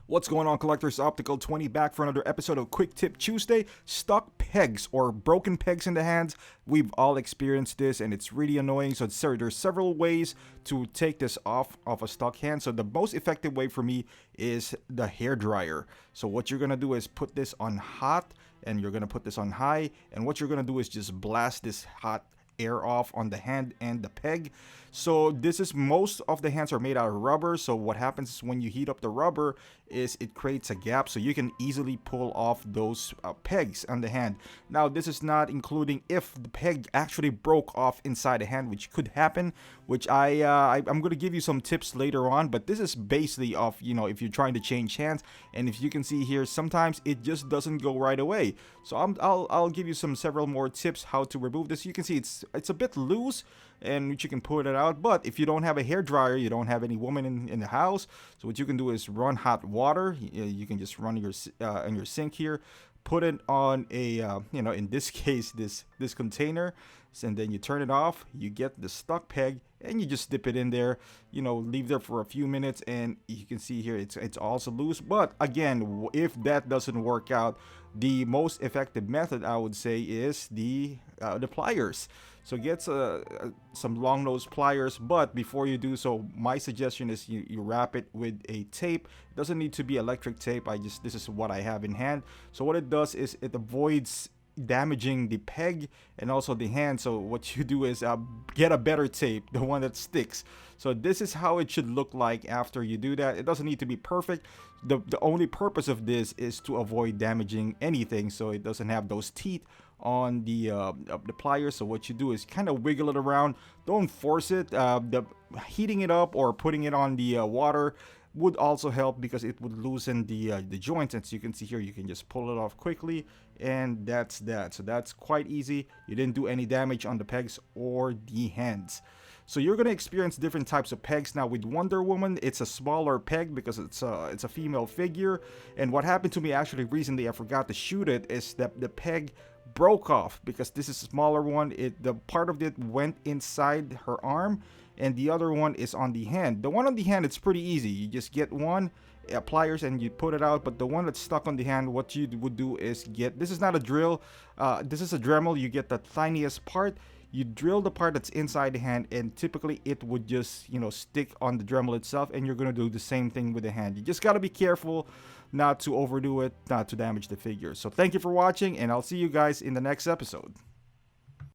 What's going on, collectors? Optical 20 back for another episode of Quick Tip Tuesday. Stuck pegs or broken pegs in the hands. We've all experienced this and it's really annoying. So there's several ways to take this off of a stuck hand. So the most effective way for me is the hair dryer. So what you're gonna do is put this on hot and you're gonna put this on high, and what you're gonna do is just blast this hot air off on the hand and the peg. So this is, most of the hands are made out of rubber, so what happens is when you heat up the rubber is it creates a gap, so you can easily pull off those pegs on the hand. Now this is not including if the peg actually broke off inside the hand, which could happen, which I'm going to give you some tips later on, but this is basically of, if you're trying to change hands, and if you can see here, sometimes it just doesn't go right away. So I'll give you several more tips how to remove this. You can see it's a bit loose, and which you can pull it out, but if you don't have a hair dryer, you don't have any woman in the house, so what you can do is run hot water. You can just run your in your sink here, put it on a in this case this container, and then you turn it off. You get the stuck peg and you just dip it in there, leave there for a few minutes, and you can see here it's also loose. But again, if that doesn't work out, the most effective method, I would say, is the pliers. So get some long nose pliers, but before you do so, my suggestion is you wrap it with a tape. It doesn't need to be electric tape. This is what I have in hand. So what it does is it avoids damaging the peg and also the hand. So what you do is get a better tape, the one that sticks. So this is how it should look like after you do that. It doesn't need to be perfect. The only purpose of this is to avoid damaging anything, so it doesn't have those teeth on the pliers. So what you do is kind of wiggle it around. Don't force it. The heating it up or putting it on the water would also help, because it would loosen the joints. And so you can see here, you can just pull it off quickly, and that's that. So that's quite easy. You didn't do any damage on the pegs or the hands. So you're gonna experience different types of pegs. Now with Wonder Woman, it's a smaller peg because it's a female figure. And what happened to me actually recently, I forgot to shoot it, is that the peg broke off because this is a smaller one. The part of it went inside her arm, and the other one is on the hand. The one on the hand, it's pretty easy. You just get one pliers and you put it out. But the one that's stuck on the hand, what you would do is this is not a drill, this is a Dremel. You get the tiniest part, you drill the part that's inside the hand, and typically it would just stick on the Dremel itself. And you're gonna do the same thing with the hand. You just got to be careful not to overdo it, not to damage the figure. So thank you for watching, and I'll see you guys in the next episode.